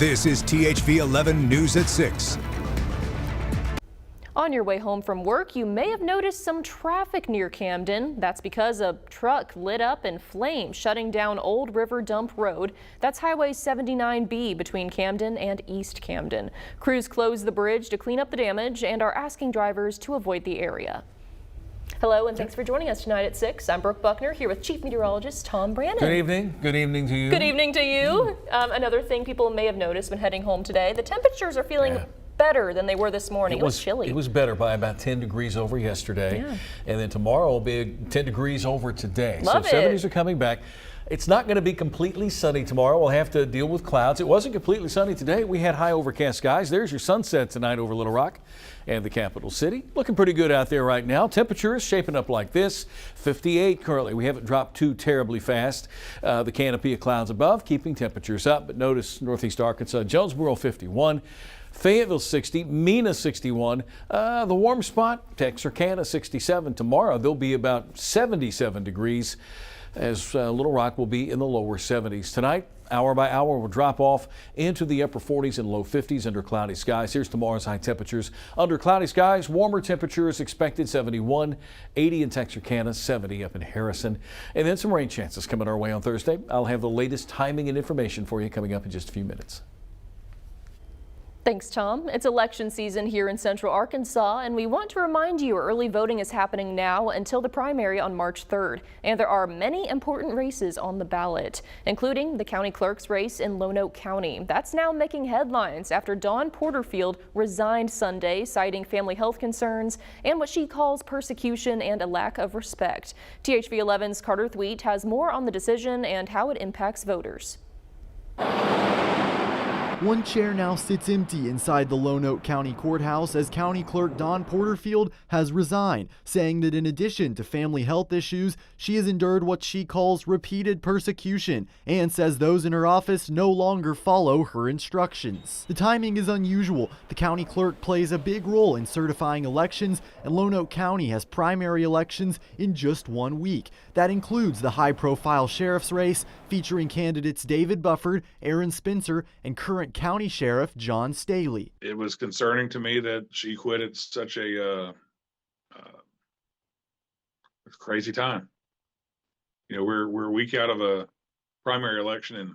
This is THV 11 News at 6. On your way home from work, you may have noticed some traffic near Camden. That's because a truck lit up in flames, shutting down Old River Dump Road. That's Highway 79B between Camden and East Camden. Crews closed the bridge to clean up the damage and are asking drivers to avoid the area. Hello and thanks for joining us tonight at 6. I'm Brooke Buckner here with Chief Meteorologist Tom Bryant. Good evening. Good evening to you. Good evening to you. Another thing people may have noticed when heading home today, the temperatures are feeling better than they were this morning. It was chilly. It was better by about 10 degrees over yesterday. Yeah. And then tomorrow will be 10 degrees over today. Love so it. 70s are coming back. It's not going to be completely sunny tomorrow. We'll have to deal with clouds. It wasn't completely sunny today. We had high overcast skies. There's your sunset tonight over Little Rock and the capital city. Looking pretty good out there right now. Temperature is shaping up like this. 58 currently. We haven't dropped too terribly fast. The canopy of clouds above keeping temperatures up. But notice northeast Arkansas, Jonesboro 51. Fayetteville 60, Mena 61. The warm spot, Texarkana 67. Tomorrow there'll be about 77 degrees as Little Rock will be in the lower 70s. Tonight, hour by hour, we'll drop off into the upper 40s and low 50s under cloudy skies. Here's tomorrow's high temperatures. Under cloudy skies, warmer temperatures expected, 71, 80 in Texarkana, 70 up in Harrison. And then some rain chances coming our way on Thursday. I'll have the latest timing and information for you coming up in just a few minutes. Thanks, Tom. It's election season here in Central Arkansas, and we want to remind you early voting is happening now until the primary on March 3rd. And there are many important races on the ballot, including the county clerk's race in Lonoke County. That's now making headlines after Dawn Porterfield resigned Sunday, citing family health concerns and what she calls persecution and a lack of respect. THV 11's Carter Thweet has more on the decision and how it impacts voters. One chair now sits empty inside the Lonoke County Courthouse as County Clerk Dawn Porterfield has resigned, saying that in addition to family health issues, she has endured what she calls repeated persecution and says those in her office no longer follow her instructions. The timing is unusual. The county clerk plays a big role in certifying elections, and Lonoke County has primary elections in just 1 week. That includes the high-profile sheriff's race featuring candidates David Bufford, Aaron Spencer, and current County Sheriff John Staley. It was concerning to me that she quit at such a crazy time. You know, we're a week out of a primary election, and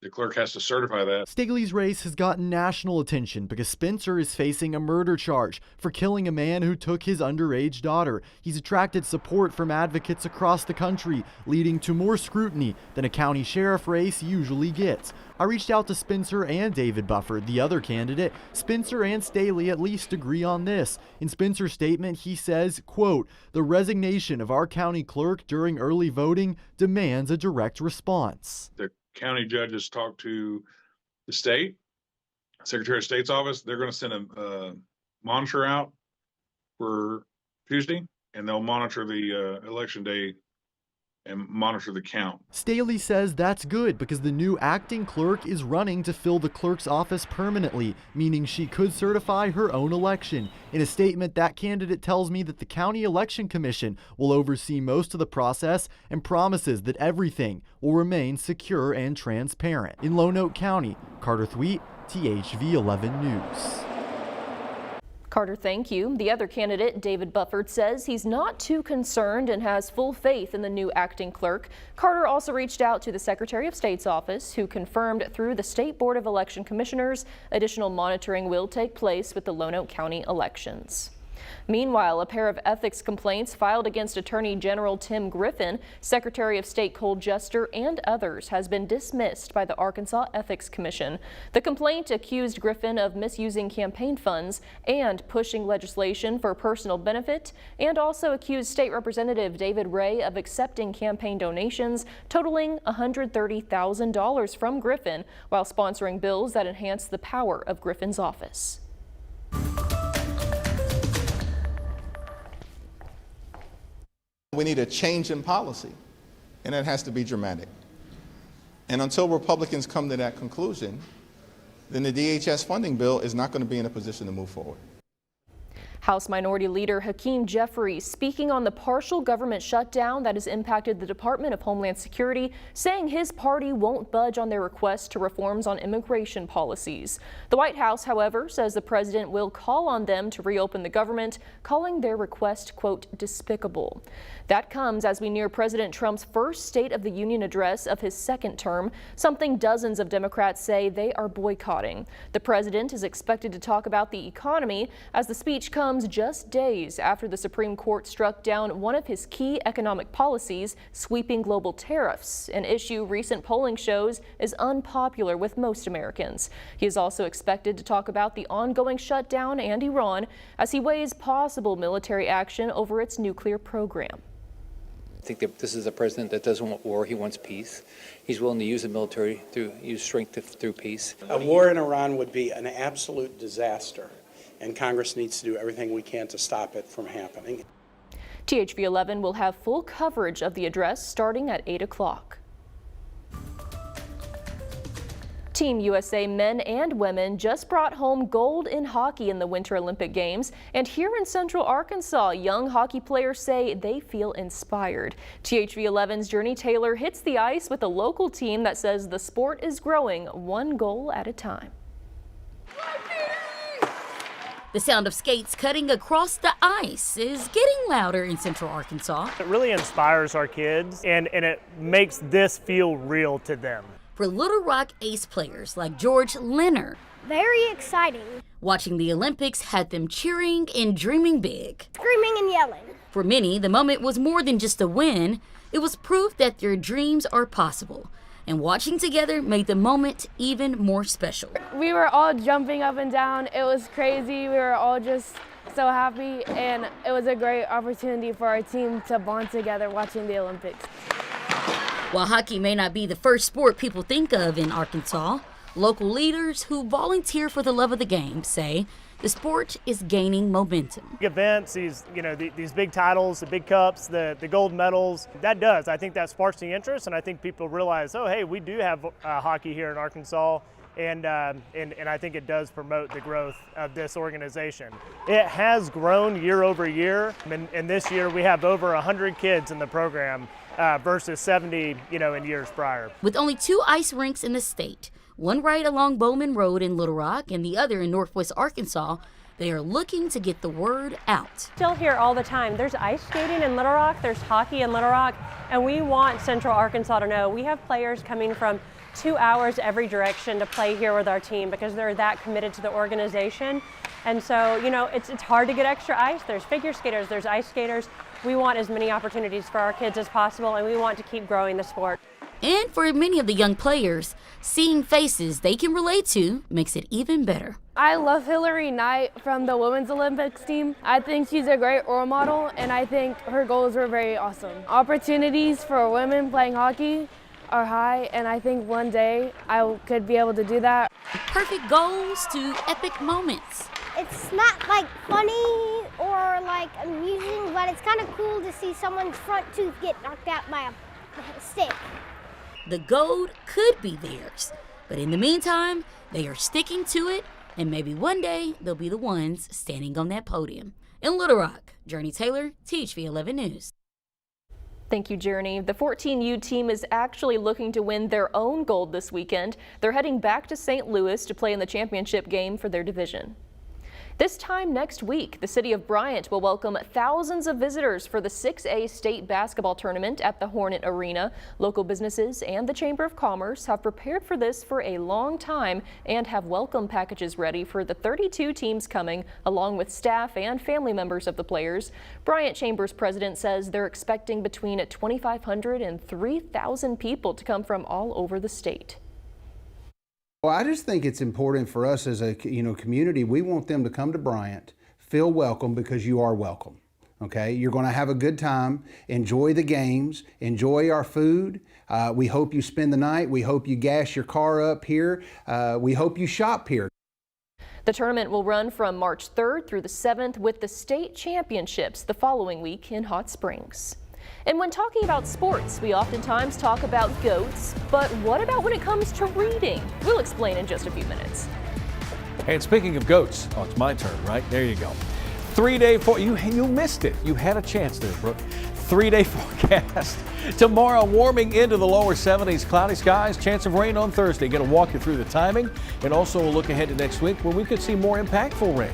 the clerk has to certify that. Staley's race has gotten national attention because Spencer is facing a murder charge for killing a man who took his underage daughter. He's attracted support from advocates across the country, leading to more scrutiny than a county sheriff race usually gets. I reached out to Spencer and David Bufford, the other candidate. Spencer and Staley at least agree on this. In Spencer's statement, he says, quote, "The resignation of our county clerk during early voting demands a direct response." The county judges talked to the state, Secretary of State's office. They're going to send a monitor out for Tuesday, and they'll monitor the election day and monitor the count. Staley says that's good because the new acting clerk is running to fill the clerk's office permanently, meaning she could certify her own election. In a statement, that candidate tells me that the County Election Commission will oversee most of the process and promises that everything will remain secure and transparent. In Lonoke County, Carter Thweet, THV 11 News. Carter, thank you. The other candidate, David Bufford, says he's not too concerned and has full faith in the new acting clerk. Carter also reached out to the Secretary of State's office, who confirmed through the State Board of Election Commissioners additional monitoring will take place with the Lonoke County elections. Meanwhile, a pair of ethics complaints filed against Attorney General Tim Griffin, Secretary of State Cole Jester, and others has been dismissed by the Arkansas Ethics Commission. The complaint accused Griffin of misusing campaign funds and pushing legislation for personal benefit, and also accused State Representative David Ray of accepting campaign donations totaling $130,000 from Griffin while sponsoring bills that enhance the power of Griffin's office. We need a change in policy, and it has to be dramatic. And until Republicans come to that conclusion, then the DHS funding bill is not going to be in a position to move forward. House Minority Leader Hakeem Jeffries speaking on the partial government shutdown that has impacted the Department of Homeland Security, saying his party won't budge on their request to reforms on immigration policies. The White House, however, says the president will call on them to reopen the government, calling their request, quote, despicable. That comes as we near President Trump's first State of the Union address of his second term, something dozens of Democrats say they are boycotting. The president is expected to talk about the economy as the speech comes just days after the Supreme Court struck down one of his key economic policies, sweeping global tariffs, an issue recent polling shows is unpopular with most Americans. He is also expected to talk about the ongoing shutdown and Iran as he weighs possible military action over its nuclear program. I think that this is a president that doesn't want war, he wants peace. He's willing to use the military, use strength through peace. A war in Iran would be an absolute disaster, and Congress needs to do everything we can to stop it from happening. THV 11 will have full coverage of the address starting at 8 o'clock. Team USA men and women just brought home gold in hockey in the Winter Olympic Games. And here in Central Arkansas, young hockey players say they feel inspired. THV 11's Journey Taylor hits the ice with a local team that says the sport is growing one goal at a time. The sound of skates cutting across the ice is getting louder in Central Arkansas. It really inspires our kids and it makes this feel real to them. For Little Rock ace players like George Leonard, very exciting. Watching the Olympics had them cheering and dreaming big. Screaming and yelling. For many, the moment was more than just a win. It was proof that their dreams are possible. And watching together made the moment even more special. We were all jumping up and down. It was crazy. We were all just so happy, and it was a great opportunity for our team to bond together watching the Olympics. While hockey may not be the first sport people think of in Arkansas, local leaders who volunteer for the love of the game say the sport is gaining momentum. Events, these big titles, the big cups, the gold medals, I think that sparks the interest, and I think people realize, oh, hey, we do have hockey here in Arkansas, and I think it does promote the growth of this organization. It has grown year over year, and this year we have over 100 kids in the program versus 70, in years prior. With only 2 ice rinks in the state, one right along Bowman Road in Little Rock and the other in Northwest Arkansas, they are looking to get the word out. Still here all the time. There's ice skating in Little Rock, there's hockey in Little Rock, and we want Central Arkansas to know we have players coming from 2 hours every direction to play here with our team because they're that committed to the organization. And so, it's hard to get extra ice. There's figure skaters, there's ice skaters. We want as many opportunities for our kids as possible, and we want to keep growing the sport. And for many of the young players, seeing faces they can relate to makes it even better. I love Hillary Knight from the Women's Olympics team. I think she's a great role model, and I think her goals were very awesome. Opportunities for women playing hockey are high, and I think one day I could be able to do that. Perfect goals to epic moments. It's not funny or amusing, but it's kind of cool to see someone's front tooth get knocked out by a stick. The gold could be theirs, but in the meantime, they are sticking to it, and maybe one day they'll be the ones standing on that podium. In Little Rock, Journey Taylor, THV 11 News. Thank you, Journey. The 14U team is actually looking to win their own gold this weekend. They're heading back to St. Louis to play in the championship game for their division. This time next week, the city of Bryant will welcome thousands of visitors for the 6A state basketball tournament at the Hornet Arena. Local businesses and the Chamber of Commerce have prepared for this for a long time and have welcome packages ready for the 32 teams coming, along with staff and family members of the players. Bryant Chamber's president says they're expecting between 2,500 and 3,000 people to come from all over the state. Well, I just think it's important for us as a community. We want them to come to Bryant, feel welcome because you are welcome. Okay, you're going to have a good time, enjoy the games, enjoy our food. We hope you spend the night. We hope you gas your car up here. We hope you shop here. The tournament will run from March 3rd through the 7th with the state championships the following week in Hot Springs. And when talking about sports, we oftentimes talk about goats, but what about when it comes to reading? We'll explain in just a few minutes. And speaking of goats, oh, it's my turn, right? There you go. 3-day you missed it. You had a chance there, Brooke. 3-day forecast. Tomorrow, warming into the lower 70s, cloudy skies, chance of rain on Thursday. Going to walk you through the timing and also a look ahead to next week where we could see more impactful rain.